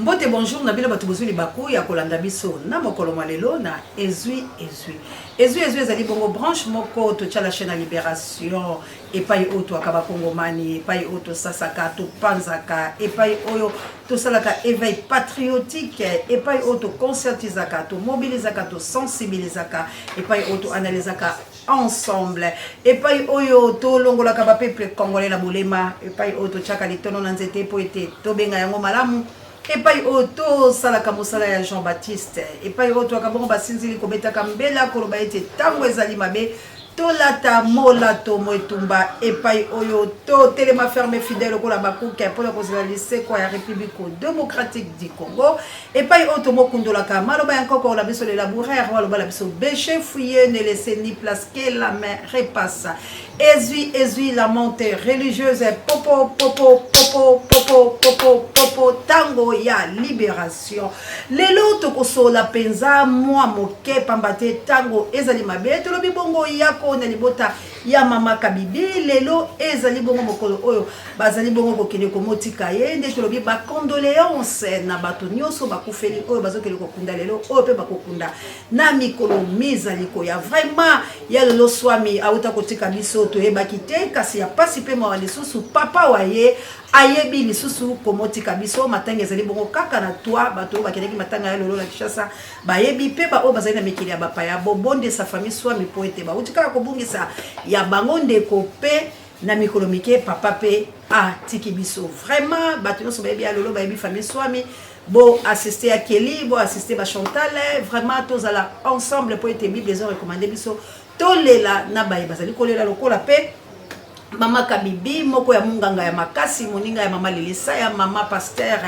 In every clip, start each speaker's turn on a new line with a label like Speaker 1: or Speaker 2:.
Speaker 1: Mbote bonjour na bila batu bozuli baku ya kolanda biso na mokolo malelo na ezui ezali bongo branche moko to la chaîne à Libération et pai oto akaba kongomani pai oto sasaka to panzaka et pai oyo to salaka éveil patriotique et pai oto conscientisaka to mobilisaka to sensibilisaka et pai oto analysaka ensemble et pai oyo to longolaka ba peuple congolais la bolema et pai oto chaka litono na nzete po ete to benga yango malamu et pas auto salaka mosala ya Jean-Baptiste et pas auto akabongo basinzili kobetaka mbela koloba ete tango ezali mabe tolata molato moetumba et pas oyo to telema ferme fidèle kola bakuka pour la lycée quoi ya République démocratique du Congo et pas auto mokundola ka maloba encore la biso les laboureurs waloba la biso béché fouiller ne laisser ni place que la main repasse ezui la montée religieuse popo tango ya libération lelo tokosola penza mwa moke pambate tango ezali mabe tolobi bongo yako na libota ya mama Kabibi lelo ezali bongo mokolo oyo bazali bongo kokende komotika ye nde tolobi ba condoléances na bato nyonso bakufeli oyo bazokende kokunda lelo oyo pe bakokunda na mikolo mizali ko ya vraiment ya lelo swami auta kotika biso to yebaki te kasi ya pasi pe mwa lisusu papa waye ayebi lisusu komotika biso matanga ezali bongo kaka na toi bato bakeleki matanga ya lolo la Kishasa bayebi pe ba o bazali na mikili ya bapaya bobonde sa famille swami po ete ba utika kobungisa ya bango ndeko pe na mikolo mike papa pe a tiki biso vraiment bato nyonso bayebi ya lolo bayebi famille swami bo assister à Kelly bo assister ba Chantal vraiment tous à la ensemble pour ete bible les ont recommandé biso tolela na baye bazali kolela lokola pe mama Kabibi moko ya munganga ya makasi moninga ya mama Lelisa ya mama pasteur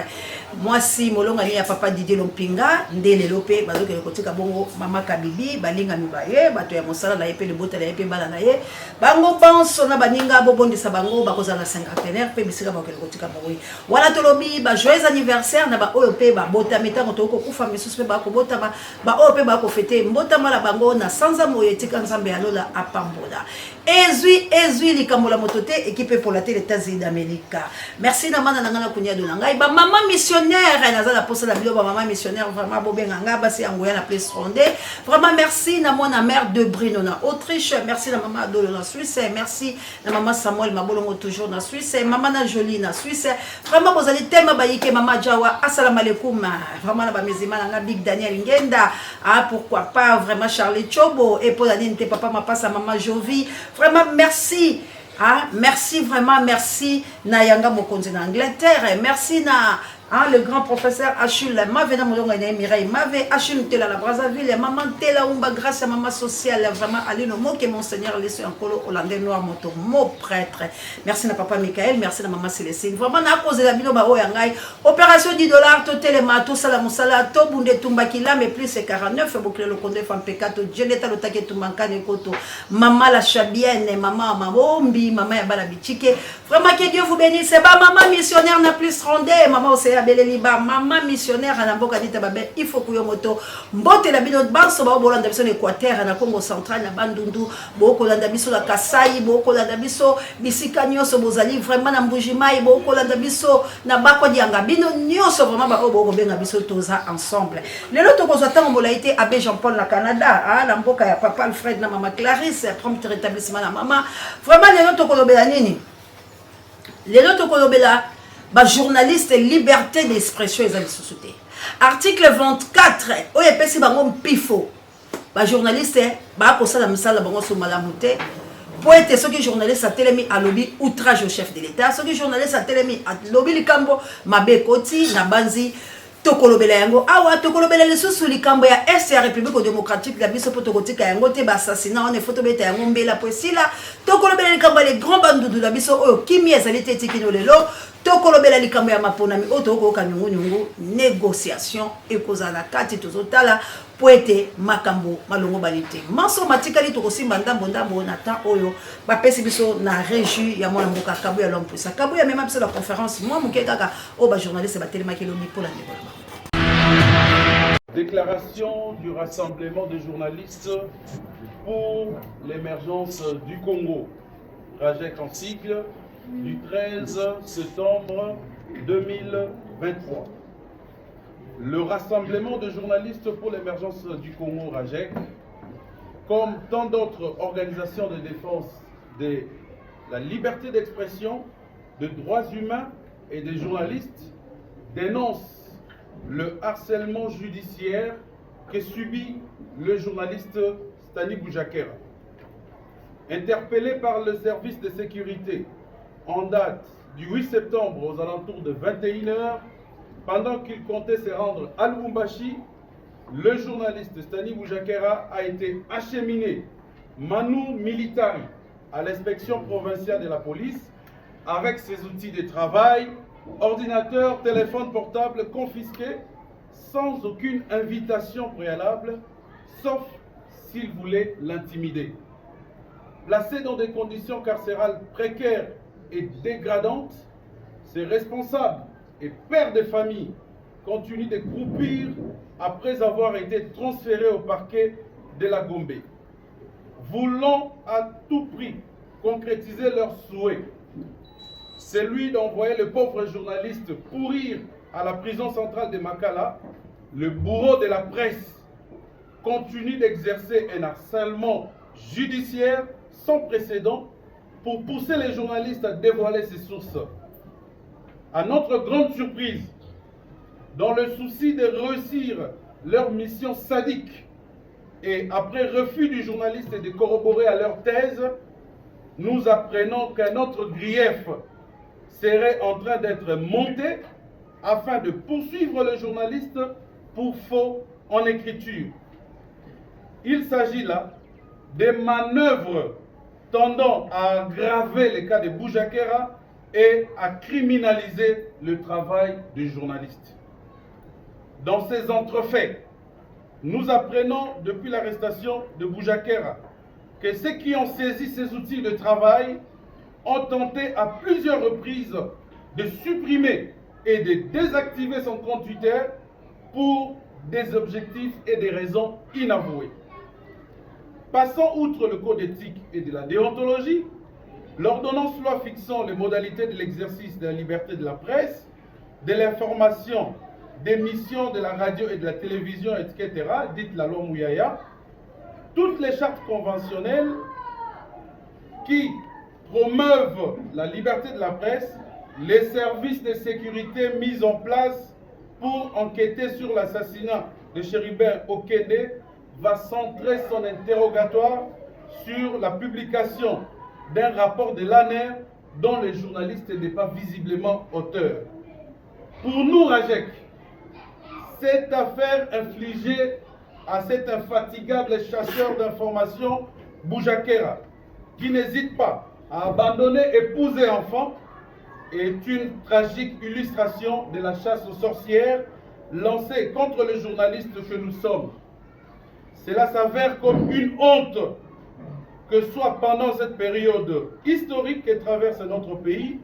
Speaker 1: mwasi molonga ni ya papa Didier Lompinga ndele lope bazoke kotika bongo mama Kabibi balinga mibaye bato ya mosala na yepe lebota na yepe bala na ye bango banso na baninga bobondisa bango bakoza na cinquantenaire pe bisika bakele kotika bawe wala tolobi ba joyeux anniversaire na ba oyo pe ba bota metango toko kufa misusu pe ba ko bota ba oyo pe ba ko fete mbota mala bango na sanza moyo etika nzambe ya lola apambola ezui likambola motote équipe pour la télé États-Unis d'Amérique. Merci na mana ngana kunya dolanga ba maman missionnaire nazala posa la bio ba maman missionnaire vraiment bobenga nga basi angoya na place ronde vraiment merci na mona mère de Brino na Autriche merci na maman Adolo na Suisse merci na maman Samuel Mabolongo toujours na Suisse maman na Jolie na Suisse vraiment bozali tema bayike maman Jawa assalamu alaikum vraiment na ba mizima na Big Daniel Ngenda pourquoi pas vraiment Charlie Chobo et pour la ninte papa ma passe à maman Jovi vraiment merci. Merci vraiment, merci Nayanga Mokonzi en Angleterre, merci na le grand professeur Achille Mave na Molonga na Mireille Mave Achille Tela la Brazzaville maman Tela Umba grâce à maman sociale vraiment allez no mot que monseigneur laissé en colo hollandais noir moto mot prêtre merci na papa Michael merci na maman Célestine vraiment na cause la bino ba oyangai opération $10 to telema to sala musala to bunde tumbakila mais plus c'est 49 boucler le compte femme pekato Jeneta lo take tumbankane koto maman la chabienne maman mamombi maman ya bala bichike vraiment que Dieu vous bénisse ba maman missionnaire na plus rondé maman aussi Beleliba maman missionnaire à Namboka dita babe il faut que moto mbote la bino banso ba bolanda biso Équateur na Congo central na Bandundu boko landa biso la Kasai boko landa biso bisika nyonso bozali vraiment na Mbujimai boko landa biso na bako dianga bino nyonso vraiment ba boko benga biso toza ensemble lelo to ko zata ngombola été abbé Jean-Paul na Canada na mboka ya papa Alfred na maman Clarisse prompt rétablissement na maman vraiment lelo to ko lobela nini lelo to ko lobela ba journaliste liberté d'expression ezali société article 24 oyo epesi bango mpifo ba journaliste ba kosala misala bango so malamu te po ete soki journaliste atelemi alobi outrage au chef de l'état soki journaliste atelemi alobi likambo mabe koti na banzi tokolobela yango awa tokolobela lisusu likambo ya est ya République démocratique la biso poto kotika yango te ba assassinat on photo beta yango mbela posila tokolobela likambo les grands bandudu la biso oyo kimi ezali te tikino lelo tokolobela likambo ya maponami oyo tokoka nyungu négociation ekozala kati tozotala po ete makambo malongo balite manso matikali tokosimba ndambo na temps oyo bapesi biso na régie ya mwana mboka kabu ya l'homme puissant kabu ya même biso la conférence moi moke kaka o ba journaliste batelemaki lobi pour la développement.
Speaker 2: Déclaration du rassemblement des journalistes pour l'émergence du Congo. Trajet en cycle du 13 septembre 2023. Le Rassemblement de journalistes pour l'émergence du Congo, RAJEC, comme tant d'autres organisations de défense de la liberté d'expression, de droits humains et des journalistes, dénonce le harcèlement judiciaire que subit le journaliste Stani Boujakera. Interpellé par le service de sécurité en date du 8 septembre aux alentours de 21 h, pendant qu'il comptait se rendre à Lubumbashi, le journaliste Stani Boujakera a été acheminé manu militari à l'inspection provinciale de la police avec ses outils de travail, ordinateur, téléphone portable confisqués sans aucune invitation préalable, sauf s'il voulait l'intimider. Placé dans des conditions carcérales précaires et dégradantes, ses responsables et pères de famille continuent de croupir après avoir été transférés au parquet de la Gombe. Voulant à tout prix concrétiser leur souhait, celui d'envoyer le pauvre journaliste pourrir à la prison centrale de Makala, le bourreau de la presse continue d'exercer un harcèlement judiciaire sans précédent pour pousser les journalistes à dévoiler ses sources. À notre grande surprise, dans le souci de réussir leur mission sadique et après refus du journaliste de corroborer à leur thèse, nous apprenons qu'un autre grief serait en train d'être monté afin de poursuivre le journaliste pour faux en écriture. Il s'agit là des manœuvres tendant à aggraver les cas de Boujakera et à criminaliser le travail du journaliste. Dans ces entrefaits, nous apprenons depuis l'arrestation de Boujakera que ceux qui ont saisi ces outils de travail ont tenté à plusieurs reprises de supprimer et de désactiver son compte Twitter pour des objectifs et des raisons inavouées. Passant outre le code éthique et de la déontologie, l'ordonnance loi fixant les modalités de l'exercice de la liberté de la presse, de l'information, des missions de la radio et de la télévision, etc., dite la loi Mouyaya, toutes les chartes conventionnelles qui promeuvent la liberté de la presse, les services de sécurité mis en place pour enquêter sur l'assassinat de Chérubin Okende va centrer son interrogatoire sur la publication d'un rapport de l'ANER dont le journaliste n'est pas visiblement auteur. Pour nous, RAJEC, cette affaire infligée à cet infatigable chasseur d'informations, Boujakera, qui n'hésite pas à abandonner épouse et enfants, est une tragique illustration de la chasse aux sorcières lancée contre les journalistes que nous sommes. Cela s'avère comme une honte que soit pendant cette période historique que traverse notre pays,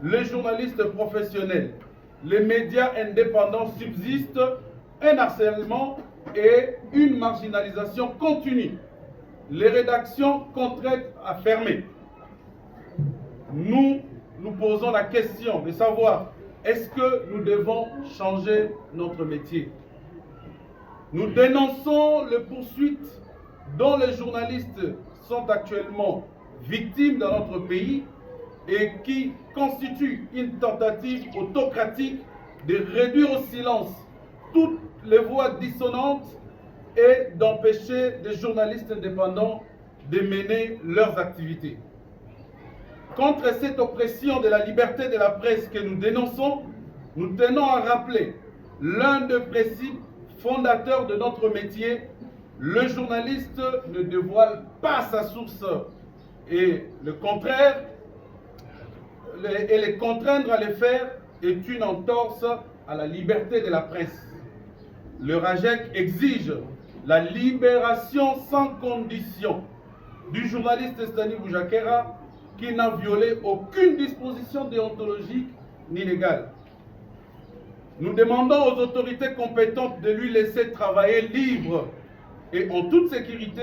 Speaker 2: les journalistes professionnels, les médias indépendants subsistent un harcèlement et une marginalisation continue. Les rédactions contraintes à fermer. Nous nous posons la question de savoir est-ce que nous devons changer notre métier. Nous dénonçons les poursuites dont les journalistes sont actuellement victimes dans notre pays et qui constituent une tentative autocratique de réduire au silence toutes les voix dissonantes et d'empêcher des journalistes indépendants de mener leurs activités. Contre cette oppression de la liberté de la presse que nous dénonçons, nous tenons à rappeler l'un des principes fondateurs de notre métier: le journaliste ne dévoile pas sa source et le contraire, et les contraindre à le faire est une entorse à la liberté de la presse. Le RAJEC exige la libération sans condition du journaliste Stani Boujakera qui n'a violé aucune disposition déontologique ni légale. Nous demandons aux autorités compétentes de lui laisser travailler libre et en toute sécurité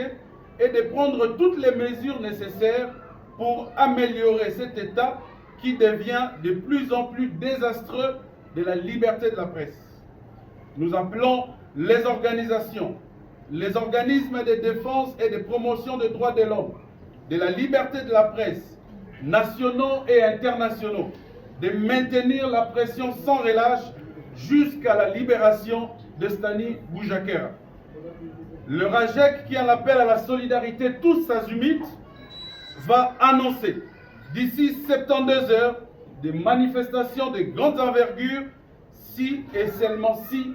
Speaker 2: et de prendre toutes les mesures nécessaires pour améliorer cet état qui devient de plus en plus désastreux de la liberté de la presse. nous appelons les organisations, les organismes de défense et de promotion des droits de l'homme, de la liberté de la presse, nationaux et internationaux, de maintenir la pression sans relâche jusqu'à la libération de Stani Boujakera. Le RAJEC, qui en appelle à la solidarité tous azimuts, va annoncer d'ici 72 heures des manifestations de grande envergure si et seulement si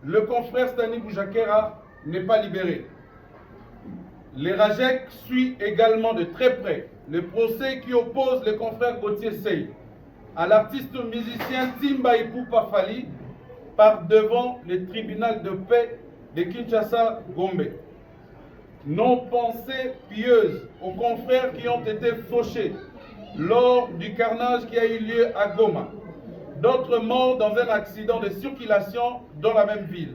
Speaker 2: le confrère Stani Boujakera n'est pas libéré. Le RAJEC suit également de très près le procès qui oppose le confrère Gauthier Sey à l'artiste musicien Timba Ipupa Fali par devant le tribunal de paix de Kinshasa-Gombe. Nos pensées pieuses aux confrères qui ont été fauchés lors du carnage qui a eu lieu à Goma. D'autres morts dans un accident de circulation dans la même ville.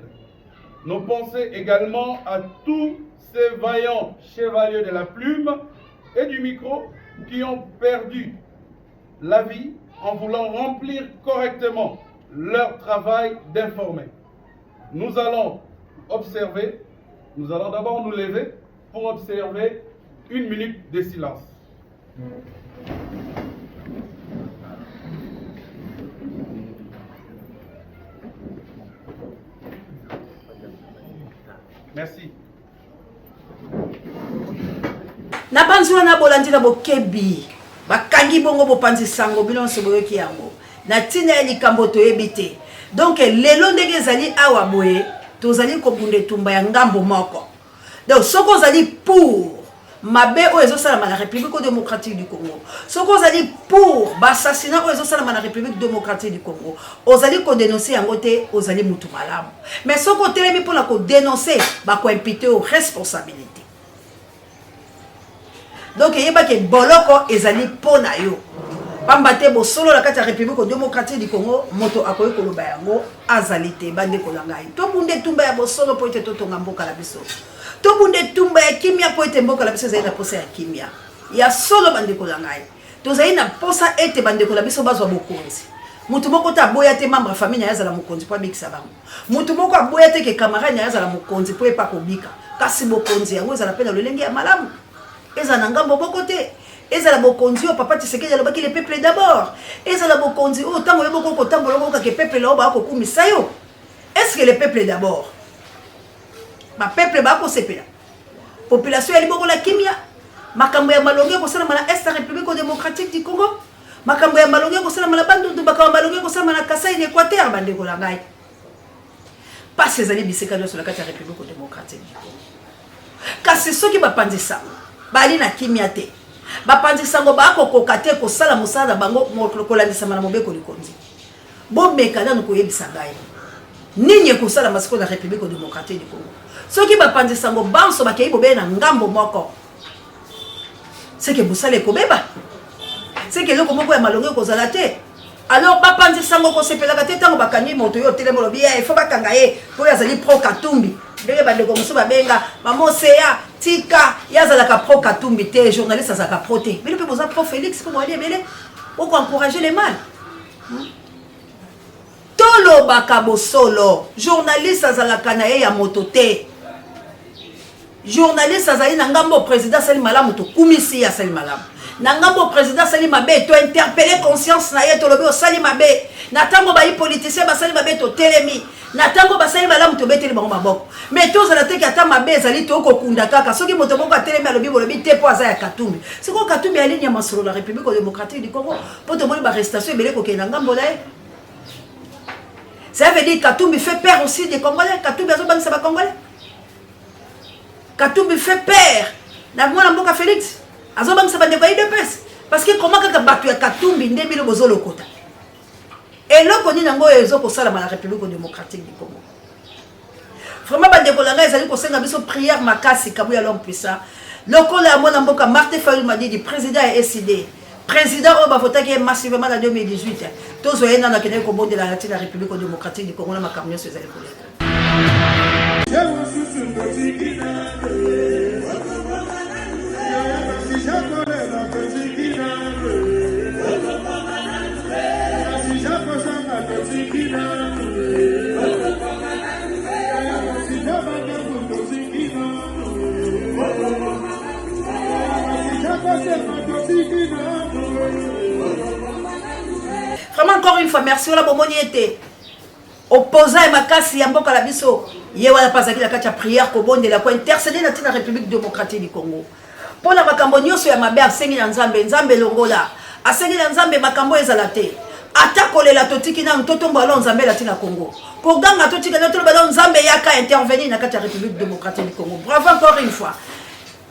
Speaker 2: Nos pensées également à tous ces vaillants chevaliers de la plume et du micro qui ont perdu la vie en voulant remplir correctement leur travail d'informer. Nous allons observer, nous allons d'abord nous lever pour observer 1 minute de silence. Merci.
Speaker 1: Na banzwa na bolandi na bokebi bakangi bongo bopanzi sango bilonso boyoki yango na tina ya likambo toyebi te. Donc lelo ndenge ezali awa boye tozali kobunda etumba ya ngambo moko. Donc soko ozali pour mabe oyo ezosalama na République démocratique du Congo, soko ozali pour bassassinat oyo ezosalama na République démocratique du Congo, ozali kodénoncer yango te, ozali mutu malamu. Mais soko otelemi mpona kodénoncer bakoimpute aux responsabilités. Donc yeba ke boloko ezali pona yo pamba te bosolo la kati ya République démocratique du Congo moto akoyi koloba yango azali te bande kolangai to bunde tumba ya bosolo po ete totonga mboka la biso to bunde tumba ya kimia po ete mboka la biso ezali na posa ya kimia ya solo bande kolangai tozali na posa ete bande kola biso bazwa bokonzi. Mutu moko ta boya te membre famille ya yazala mokonzi po abikisa bango. Mutu moko aboya te ke camarade ya yazala mokonzi po epa kobika. Kasi bokonzi yango ezala pena lolenge ya malamu. Ezala ngambo boko te. Ezala bokonzi o papa Tshisekedi alobaki le peuple d'abord. Ezala bokonzi o tango yo boko kotambola boko ke peuple la ba ko kumisa yo. Est-ce que le peuple d'abord? Ba peuple ba ko sepela. Population ya liboko la kimia. Makambo ya malonge ko sala na Est République démocratique du Congo. Makambo ya malonge ko sala na Bandundu makambo malonge ko sala na Kasai d'Équateur bande ko la ngai. Pas ces années biseka sur la carte République démocratique du Congo. Kasi soki ba pandisa bali na kimia te. Ba pandisa ngo ba ko kokate ko sala musala bango kolandisa na mobeko likonzi. Bomeka na ko yebisa ngai. Ninye ko sala masiko na République démocratique du Congo. Soki ba pandisa ngo banso ba kei bobe na ngambo moko. C'est que vous savez ko beba. C'est que loko moko ya malonge ko zala te. Alors ba pandisa ngo ko sepela ka te tango bakani moto yo tele molobi ya ifo bakanga ye ko yazali pro Katumbi. Bele bande ko muso babenga mamoseya tika yazala pro Katumbi te journaliste azaka pro te. Mais le peut boza pro Félix ko moali bele pour encourager les mal. Tolo bakabo solo journaliste azala kanaye ya moto te. Journaliste azali na ngambo président Sali Malamu to kumisi ya Sali Malamu. Na ngambo président Sali Mabe to interpeller conscience na ye to lobi o Sali Mabe. Na tango ba politicien ba Sali Mabe to telemi. Na tango ba Sali Malamu to beteli bango maboko. Mais to zala te ki ata Mabe ezali to ko kunda kaka. Soki moto moko atelemi alobi bolobi te po aza ya Katumbi. Siko Katumbi ali nya masolo la République démocratique du Congo. Po to moni ba arrestation ebele ko ke na ngambo la ye. Ça veut dire Katumbi fait peur aussi des Congolais. Katumbi azo bangisa ba Congolais. Katumbi fait peur. Na mwana mboka Félix. Azo bangisa ba ndeko de presse. Parce que comment kaka batu ya Katumbi ndembi lo bozolo kota. Et loko ni nango ezo ko sala la République démocratique du Congo. Vraiment ba ndeko langa ezali ko senga biso prière makasi kabuya l'homme puissant. Loko la mwana mboka Martin Fayulu m'a dit président et SID. Président Oba votaki massivement en 2018. Tous voyez dans la Kenya Combo de la République démocratique du Congo na makamyo sur les épaules. une fois, merci, on a bon été. Opposant et makasi ya mboka la biso. Ye wana pasaki la katia prière ko bonde la ko intercéder na tina République démocratique du Congo. Pour la makambo nyonso ya mabe asengi na Nzambe, Nzambe longola. Asengi na Nzambe makambo ezala te. Ata kolela totiki na ntoto mbalo Nzambe la tina Congo. Ko ganga totiki na ntoto mbalo Nzambe yaka intervenir na katia République démocratique du Congo. Bravo encore une fois.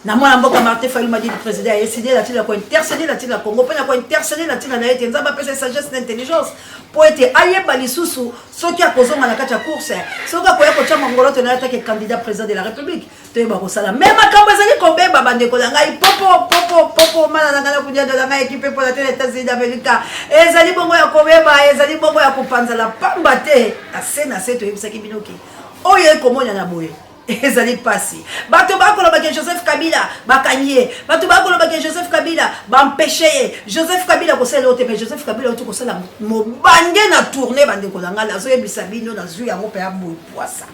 Speaker 1: Na mwana mboka Martin Fayulu m'a dit le président a décidé la tina ko intercéder la tina Congo, pena ko intercéder la tina na ete Nzambe pesa sagesse d'intelligence pour être ayeba lisusu soki akozonga na kati ya course soki akoya kotia mongolo to na atake candidat président de la République toyeba kosala même makambo ezali kobeba bandeko na ngai popo mana na ngana kudia de la ngai équipe pour la télé États-Unis d'Amérique ezali bongo ya kobeba ezali bongo ya kopanzala pamba te na se toyebisaki binoki oyo ekomona na boye ezali pasi bato bakoloba ke Joseph Kabila bakanye bato bakoloba ke Joseph Kabila bampêcher Joseph Kabila kosala ote mais Joseph Kabila ote kosala mobange na tourner bande ko langa la zo yebisa bino na zu ya mope ya boy poisa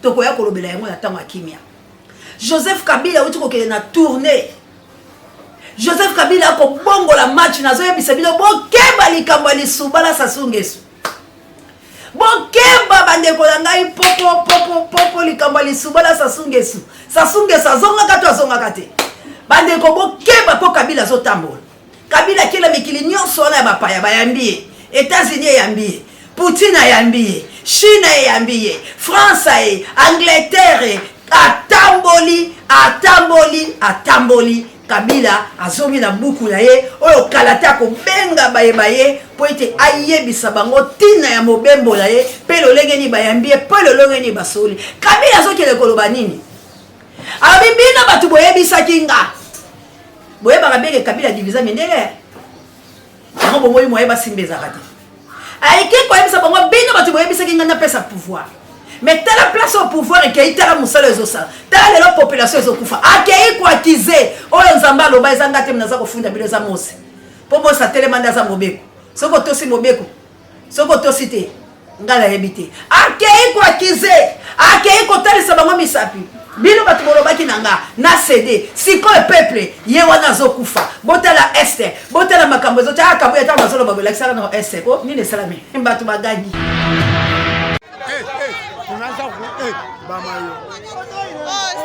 Speaker 1: toko ya kolobela yango na tango akimia Joseph Kabila ote kokele na tourner Joseph Kabila ko bongo la match na zo yebisa bino bokeba likambo lisubala sasungesu bokeba bandeko na ngai popo likambo lisubala sasungesu azongaka to azongaka te bandeko bokeba po Kabila zotambola Kabila kila mikili nyonso wana ya bapaya bayambie États-Unis eyambie Poutine ayambie Chine eyambie France e Angleterre atamboli Kabila azomi na buku na ye oyo kalata ko benga baye po ete ayebisa bango tina ya mobembo na ye pe lolenge ni bayambie pe lolenge ni basoli Kabila azokele koloba nini abibina batu boyebisa kinga boyeba kabenge Kabila divisa mindele ngo bomoyi moyeba simbeza kati aike ko yebisa bango bino batu boyebisa kinga na pesa pouvoir. Mais t'as la place au pouvoir et qu'il y a la population qui quoi qu'ils oh nzamba loba ezanga te mnaza kofunda bilo za mose po bosa telemanda za mobeko soko tosi mobeko soko tosi te ngala yebite akei quoi qu'ils akei ko talisa bango misapi bino batu bolobaki nanga na CD siko peuple ye wana zokufa botala este botala makambo zo ta kabuya ta mazolo babela kisala na este ko nini salami mbatu bagani
Speaker 3: Oh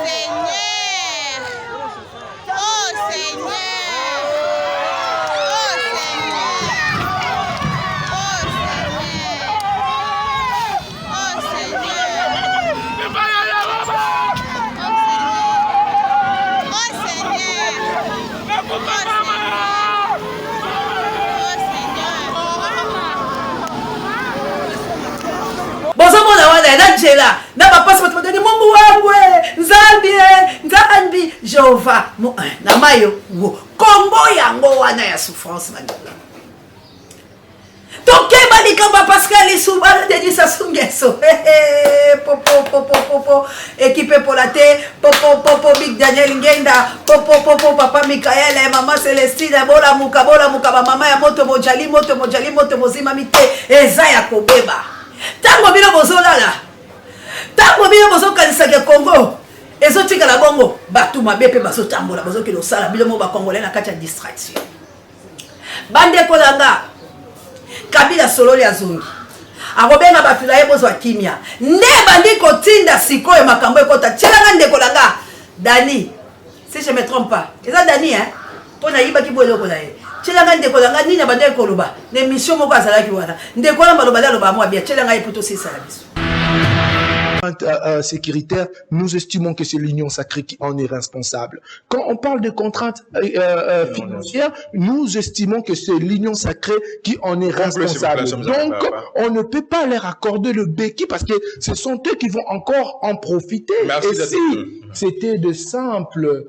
Speaker 3: Seigneur, oh Seigneur, oh
Speaker 1: Angela, na bapasi bato badani Mungu wangu Nzambi Jehova na mayo Kongo yango wana ya souffrance mangola. Tokeba likamba Pascal Isubala de Sassou Nguesso. Popo équipe pour la thé, popo Big Daniel Ngenda, popo papa Michael et maman Célestine bola muka mama ya moto mojali mozima mite ezaya kobeba. Tango bino bozolala. Tango bino bozokanisa ke Congo. Ezotika la bongo batu mabepe bazotambola bazokilo sala bino mo ba congolais na kati ya distraction. Bande kolanga Kabila Sololi azungi akobenga bato na ye bozwa kimia nde bandi kotinda sikoyo makambo ekota tjelanga ndeko langa Dani si je me trompe pas eza Dani pona yibaki bo eloko na ye tjelanga ndeko langa nini bandi ekoloba na émission moko azalaki wana ndeko na baloba loba mwa bia tjelanga ye poto sisa la biso.
Speaker 4: Sécuritaire, nous estimons que c'est l'Union sacrée qui en est responsable. Quand on parle de contraintes financières, nous estimons que c'est l'Union sacrée qui en est responsable. Donc, on ne peut pas leur accorder le béquille parce que ce sont eux qui vont encore en profiter.
Speaker 2: Merci.
Speaker 4: Et si c'était de simples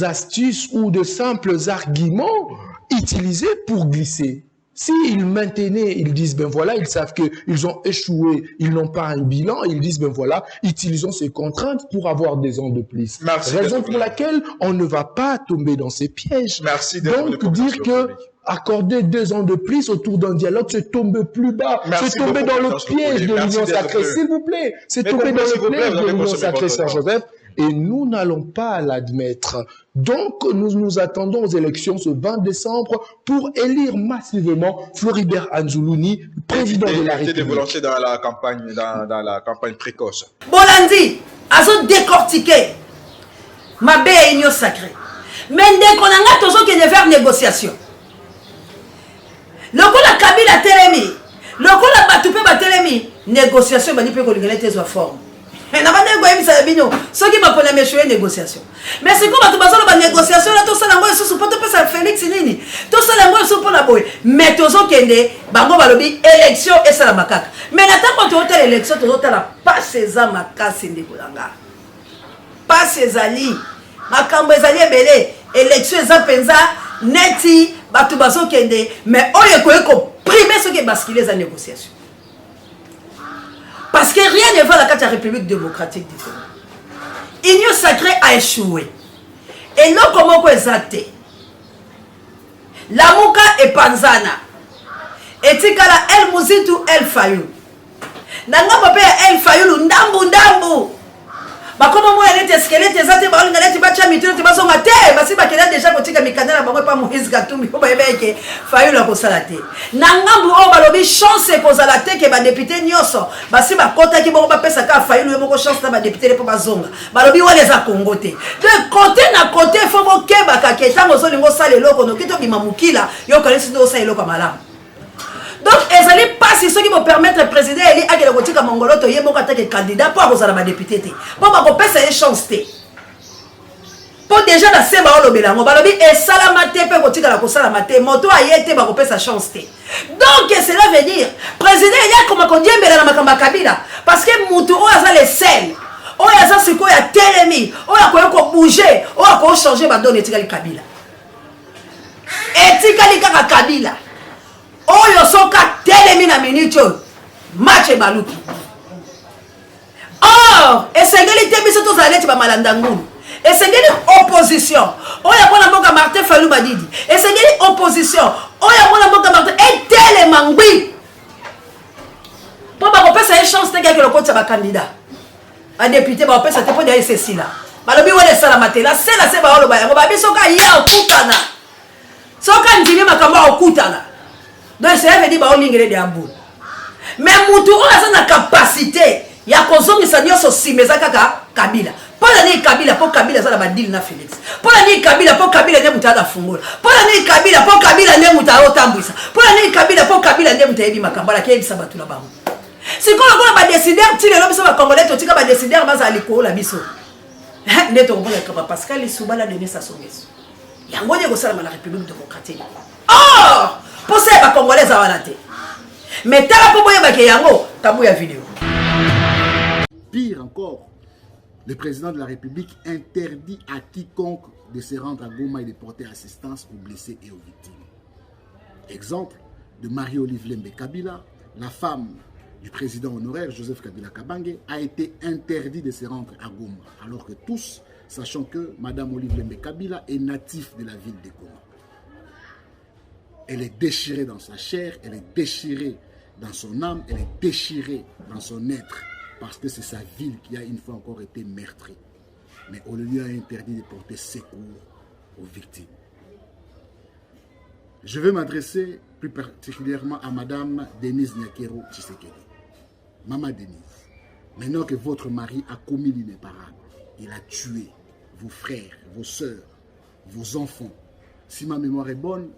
Speaker 4: astuces ou de simples arguments utilisés pour glisser, s'ils maintenaient, ils disent, ben voilà, ils savent qu'ils ont échoué, ils n'ont pas un bilan, ils disent, ben voilà, utilisons ces contraintes pour avoir des ans de plus.
Speaker 2: Merci.
Speaker 4: Raison pour laquelle on ne va pas tomber dans ces pièges.
Speaker 2: Merci.
Speaker 4: Donc, dire que accorder 2 ans de plus autour d'un dialogue, c'est tomber plus bas, c'est tomber dans le piège de l'Union sacrée, s'il vous plaît. C'est tomber dans le piège de l'Union sacrée, Sir Joseph. et nous n'allons pas l'admettre. Donc, nous nous attendons aux élections ce 20 décembre pour élire massivement Floribert Anzoulouni, président de la République.
Speaker 5: Des volontés dans la campagne précoce.
Speaker 1: Bolandi, azo décortiquer ma belle union sacrée. Mais dès qu'on a toujours qui faire négociation. Le coup la Kabila Telemi, le coup la Batoupe Batelemi, négociation, bah, ni peut qu'on ait soit forme. Et n'a pas négocié, ça bino. Ceux qui m'appellent mes négociation. Mais c'est comme tu as une négociation, là, tout ça, là, sous pour te passer Félix Nini. Tout ça, là, sous pour la boy. Mais tout ça, kende, bango balobi, élection et ça la macaque. Mais n'attends quand tu as l'élection, tu as la pas ces amakas, c'est des boulanga. Pas ces alliés. Ma cambo les alliés belé. Élection, ça pensa, neti, batubaso kende. Mais on est quoi, primer ce qui est basculé dans la négociation. Parce que rien ne va à la carte de la République démocratique du Congo. L'union sacrée a échoué. Et non, comment vous êtes la Mouka et Panzana. Et Tikala El Mouzitu El Fayou. Nanga papa El Fayou, ndambu ndambu. Bah comment moi elle était squelette, les athées, bah on a été battu à miteux, tu vas sur ma tête, bah c'est pas qu'elle a déjà côté comme Mikana, bah moi pas mon gâteau, mais on va que Fayou la consalate. Nangambu oh bah l'obi chance consalate que bah député nyoso, bah si bah kota qui bon bah pesa ka Fayou le mon chance na bah député les pas zonga, bah l'obi ouais les a congoté. De côté na côté faut bon que bah kaketa mozo lingo sale loko no kito bimamukila, yo connaissez do ça loko malam. Donc, ils n'allaient pas si ceux qui vont permettre le président et à la Gotika Mongoloto, il y a un candidat pour avoir la député. Pour ma copine, c'est une chance. Pour déjà la Seba au Bélango, Balobi et Salamate, pour Gotika la Salamate, Moto a été ma copine sa chance. Donc, cela veut dire, président, il y a comme on dit, mais la Makamba Kabila, parce que Moutouro a les selles. Oh, il y a ce qu'on a télémi, oh, il y a quoi bouger, oh, il y a quoi changer, ma donne et Tikali Kabila. Et Tikali Kabila. Oyo soka telemi na minute match baluki. Or, esengeli tebiso to zaleti ba malandangulu. Esengeli opposition. Oya bona mboka Martin Fayulu Badidi. Esengeli opposition. Oya bona mboka Martin etele mangbi. Po ba kopesa une chance te ke le kota ba candidat. Ba député ba kopesa te po de SSI là. Balobi wele salamate la c'est ba olo ba yango ba bisoka ya okutana. Soka ndimi makamba okutana. Donc, ça veut dire que vous avez un bout. Mais Moutou, on a une capacité. Il y a consommer ça, il y a aussi, mais ça, Kabila. Pour l'année Kabila, pour Kabila, ça va dire na Félix. Pour l'année Kabila, pour Kabila, il y a Moutada Fungola. Pour l'année Kabila, pour Kabila, il y a Moutada Otambouissa. Pour l'année Kabila, pour Kabila, il y a Moutada Makambala, qui est Sabatou là-bas. C'est quand on va décider, si les hommes sont congolais, tu vas décider, on va aller pour la biso. N'est-ce pas parce que les Soubala donné sa soumission. Il y a un moyen de ça dans la République démocratique. Or, pour ça, les Congolais ont raté. Mais tu as pas vidéo.
Speaker 6: Pire encore, le président de la République interdit à quiconque de se rendre à Goma et de porter assistance aux blessés et aux victimes. Exemple de Marie-Olive Lembe Kabila, la femme du président honoraire Joseph Kabila Kabange, a été interdit de se rendre à Goma, alors que tous, sachant que Madame Olive Lembe Kabila est native de la ville de Goma. Elle est déchirée dans sa chair, elle est déchirée dans son âme, elle est déchirée dans son être, parce que c'est sa ville qui a une fois encore été meurtrie. Mais on lui a interdit de porter secours aux victimes. Je veux m'adresser plus particulièrement à Madame Denise Nyakero Tshisekedi. Maman Denise, maintenant que votre mari a commis l'irréparable, il a tué vos frères, vos sœurs, vos enfants. Si ma mémoire est bonne,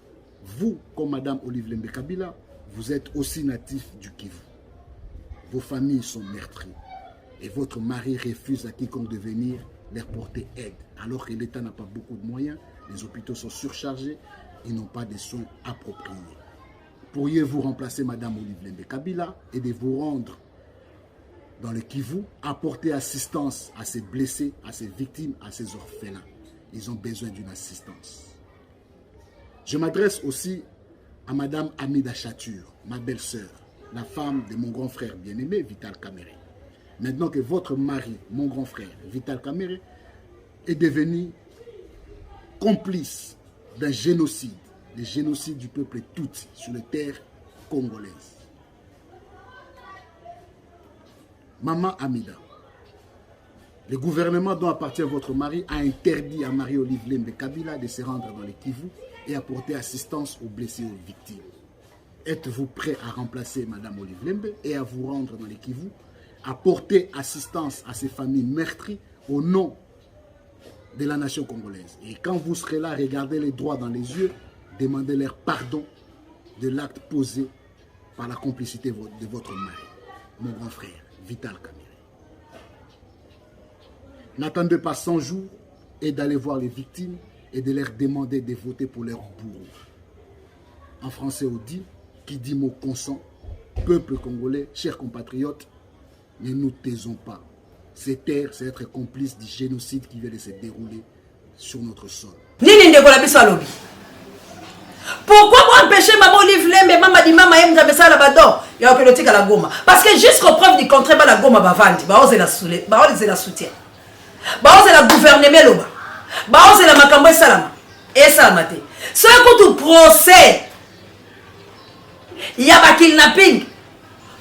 Speaker 6: vous, comme Madame Olive Lembe Kabila, vous êtes aussi natif du Kivu. Vos familles sont meurtries. Et votre mari refuse à quiconque de venir leur porter aide. Alors que l'État n'a pas beaucoup de moyens, les hôpitaux sont surchargés, ils n'ont pas de soins appropriés. Pourriez-vous remplacer Madame Olive Lembe Kabila et de vous rendre dans le Kivu, apporter assistance à ces blessés, à ces victimes, à ces orphelins. Ils ont besoin d'une assistance. Je m'adresse aussi à Madame Amida Chatur, ma belle-sœur, la femme de mon grand frère bien-aimé, Vital Kamerhe. Maintenant que votre mari, mon grand frère, Vital Kamerhe, est devenu complice d'un génocide, le génocide du peuple Tutsi sur les terres congolaises. Maman Amida, Le gouvernement dont appartient votre mari a interdit à Marie-Olive Lembe Kabila de se rendre dans les Kivu et apporter assistance aux blessés et aux victimes. Êtes-vous prêt à remplacer Madame Olive Lembe et à vous rendre dans les Kivu, apporter assistance à ces familles meurtries au nom de la nation congolaise? Et quand vous serez là, regardez les droits dans les yeux, demandez-leur pardon de l'acte posé par la complicité de votre mari, mon grand frère, Vital Kamerhe. N'attendez pas 100 jours et d'aller voir les victimes et de leur demander de voter pour leur bourreau. En français, on dit, qui dit mot consent, peuple congolais, chers compatriotes, ne nous taisons pas. Se taire, c'est être complice du génocide qui vient de se dérouler sur notre sol.
Speaker 1: Pourquoi vous empêchez Maman Olive Lembe, Maman dit Maman aime ça là-bas? Il y a que la goma. Parce que jusqu'au preuve du contraire, la goma va vendre. Bah, on la soutien. Bah, on la gouvernement loba. Bah, on la makambo salama. Et salamate. Ce que tu procès, il y a pas kidnapping.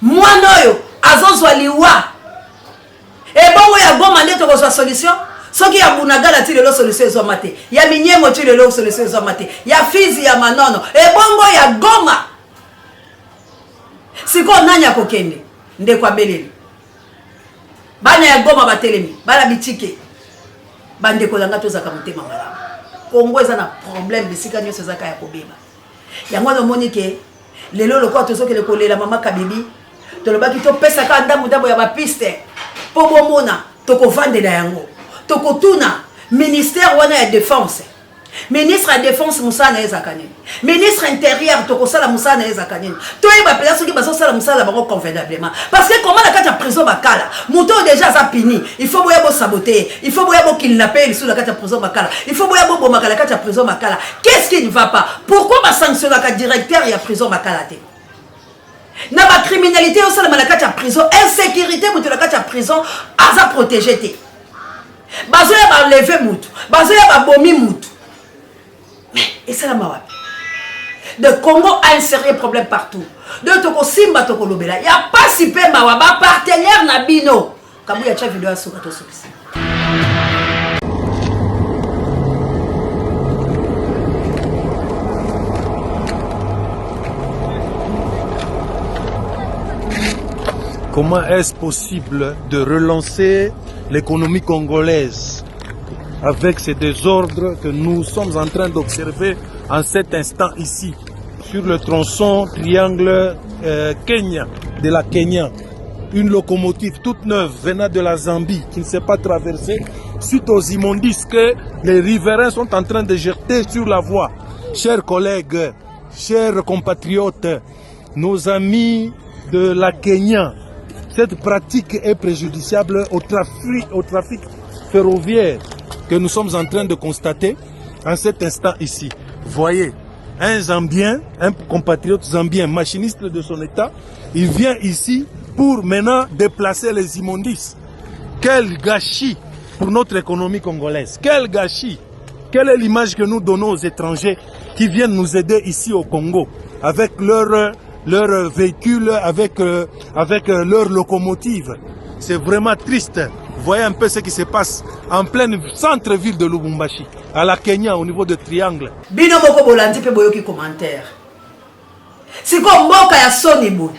Speaker 1: Moi noyo, azonzwa liwa. Et bon, il y a bon mandat de reçoit solution. Ce qui a bunagala ti lelo solution ezo mate. Ya minyemo ti lelo solution ezo mate. Ya fizi ya manono. E bongo ya goma. Siko nanya kokende. Nde kwa beleli. Banya ya goma batelemi. Bala bitike. Bande ko langa toza kamutema malamu. Kongo eza na problème bisika nyoso zaka ya kobeba. Yango no monike lelo lokwa tozoke le kolela mama kabibi. Tolobaki to pesa ka ndamu ndabo ya ba piste. Po bomona toko vandela yango. Tokotuna ministère wana ya défense. Ministre de défense Moussa na ezakane. Ministre intérieur tokosala Moussa na ezakane. Toyeba pela soki baso sala Moussa bango convenablement. Parce que comment la kata prison bakala, muto déjà za pini. Il faut boya bo saboter, il faut boya bo kidnapper sous la kata prison bakala. Il faut boya bo makala kata prison bakala. Qu'est-ce qui ne va pas? Pourquoi ba sanctionner la directeur ya prison bakala te? Na ba criminalité au sein de la kata prison, insécurité muto la kata prison aza protéger te. Bazoya ba lever mutu, bazoya ba bomi mutu. Et c'est la mawapi. Le Congo a un sérieux problème partout. De toko simba toko lobela. Il n'y a pas si peu mawaba partenaire nabino. Kabu ya cha vidéo à sokato sokisi.
Speaker 7: Comment est-ce possible de relancer l'économie congolaise avec ces désordres que nous sommes en train d'observer en cet instant ici, sur le tronçon triangle Kenya, de la Kenya. Une locomotive toute neuve venant de la Zambie qui ne s'est pas traversée suite aux immondices que les riverains sont en train de jeter sur la voie. Chers collègues, chers compatriotes, nos amis de la Kenya, cette pratique est préjudiciable au trafic ferroviaire que nous sommes en train de constater en cet instant ici. Voyez, un Zambien, un compatriote zambien, machiniste de son état, il vient ici pour maintenant déplacer les immondices. Quel gâchis pour notre économie congolaise. Quel gâchis. Quelle est l'image que nous donnons aux étrangers qui viennent nous aider ici au Congo avec leurs véhicules, avec leurs locomotives. C'est vraiment triste. Voyez un peu ce qui se passe en pleine centre-ville de Lubumbashi, à la Kenya, au niveau de Triangle.
Speaker 1: Bino moko bolandi pe boyoki commentaire. Siko mboka ya soni boy.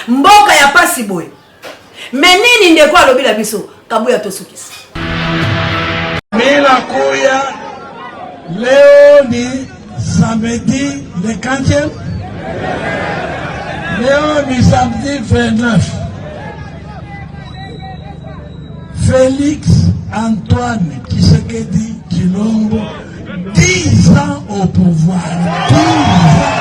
Speaker 1: Mboka ya pasi boy. Menini ndeko alobi la biso, kabuya tosukisi.
Speaker 8: Mila kuya leo ni samedi le 40e. Leo ni samedi 29. Félix Antoine Tshisekedi Tshilombo, 10 ans au pouvoir. 10 ans.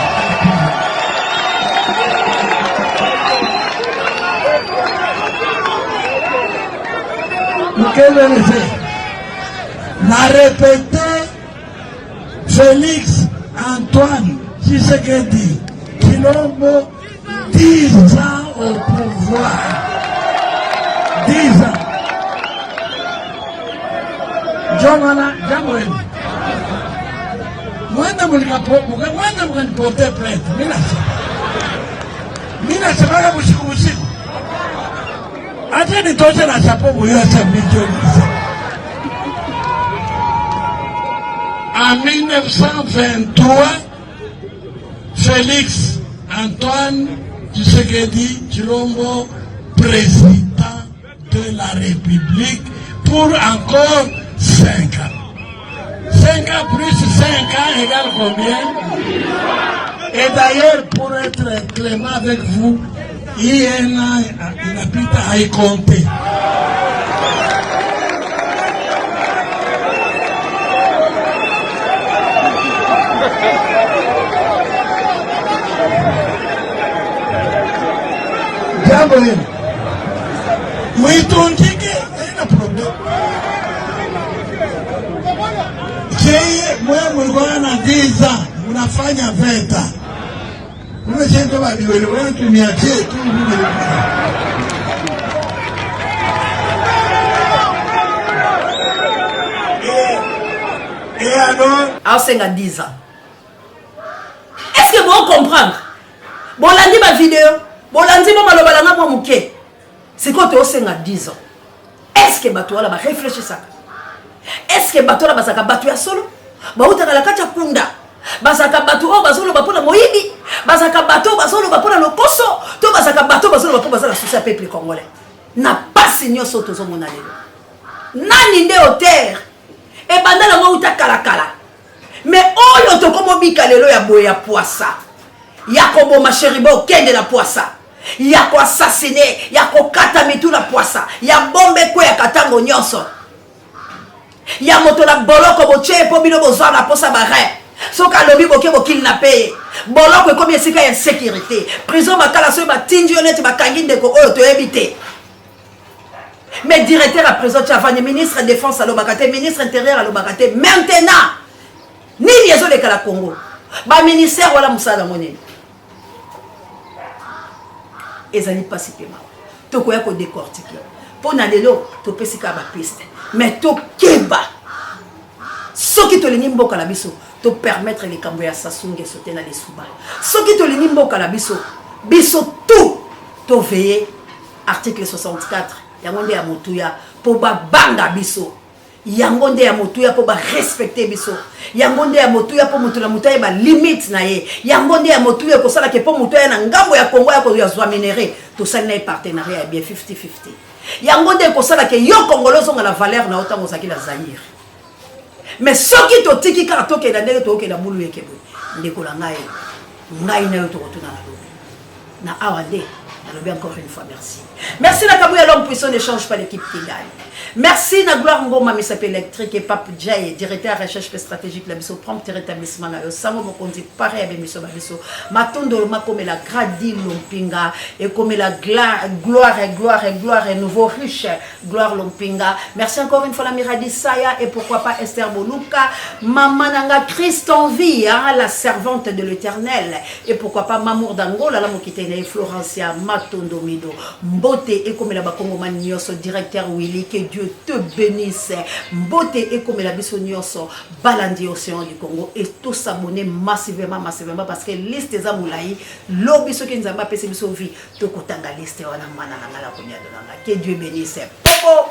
Speaker 8: N'a répété Félix Antoine Tshisekedi Tshilombo, 10 ans au pouvoir. 10 ans. Jomana, jamwen. Mwenda mkanipote plate. Mina sebaka busiku. Acha toche na chapeau pour yose million. En 1923, Félix Antoine Tshisekedi Tshilombo, président de la République, pour encore 5 ans. 5 ans plus 5 ans égale combien? Et d'ailleurs, pour être clément avec vous, il n'habite à y compter. Oui, ton ticket, il y a un problème. Moi, je suis 10 ans, je suis 20 ans. Je suis 20 ans, je suis 20 Et alors?
Speaker 1: C'est 10 ans. Est-ce que vous comprenez? Bon, lundi, ma vidéo. Bon, lundi, ma mouké. C'est quand tu as 10 ans. Est-ce que tu as réfléchi ça? Est-ce que tu as battu à solo? Tu as la kacha kunda. Basaka batu o bazolo bapona moyibi. Basaka bato bazolo bapona lokoso. To basaka bato bazolo bapona bazala souci peuple congolais. Na pas signé soto zo mona lelo. Nani nde auteur? E bandala mo uta kala. Mais oyo to komo bika lelo ya boya ya poissa. Ya kobo ma chérie bo kende la poissa. Ya ko assassiner, ya ko kata mitu la poissa. Ya bombe ko ya katango nyonso. Ya moto la boloko boche po bino bozwa na posa bare. Soka lobi boke bo kidnapper. Boloko comme esika ya sécurité. Prison makala so ba tinji honnête ba kangi ndeko oyo to éviter. Mais directeur à présent tu avais ministre de défense à l'Obakate, ministre intérieur à l'Obakate. Maintenant, ni liaison de la Congo. Ba ministère wala musala monene. Ezali pas si pema. To koya ko décortiquer. Pour na lelo to pesika ba piste. Mais to keba. Ce qui te le nimbo kalabiso, te permettre les cambo ya sasunge sauter dans les souba. Ce qui te le nimbo kalabiso, biso tout to veiller article 64. Yangonde ya motuya po ba banga biso. Yangonde ya motuya po ba respecter biso. Yangonde ya motuya po mutula mutaye ba limite na ye. Yangonde ya motuya ko sala ke po mutuya na ngambo ya Congo ya ko ya zwa minéré. To sala na partenariat bien 50-50. Yangonde ko sala ke yo congoloso nga la valeur na otango saki la Zaïre. Mais ce qui te tiki ka to ke na ndenge to ke na bulu yeke bo. Ndeko la ngai. Ngai na yo to rotuna na lobi. Na awande. Encore une fois, merci. Merci la Kabouya l'homme puissant ne change pas l'équipe qui gagne. Merci na gloire ngoma misape électrique et Pape Jay, directeur recherche stratégique la biso prompt rétablissement na yo sango mokonzi pareil avec miso babiso matondo ma comme la gradi lompinga et comme la gloire et nouveau riche gloire lompinga. Merci encore une fois la Miradi Saya et pourquoi pas Esther Boluka, maman nanga Christ en vie, hein, la servante de l'Éternel et pourquoi pas Mamour d'Angola la mokitene Florencia Matondo Mido Mbote et comme la bakongo manioso directeur Willy que Dieu te bénisse. Mbote et comme la biso nyonso balandi océan du Congo et tous s'abonner massivement parce que liste za moulayi lobi so ki nzamba pese biso vie to kotanga liste wana mana na ngala konya de nanga que Dieu bénisse. Popo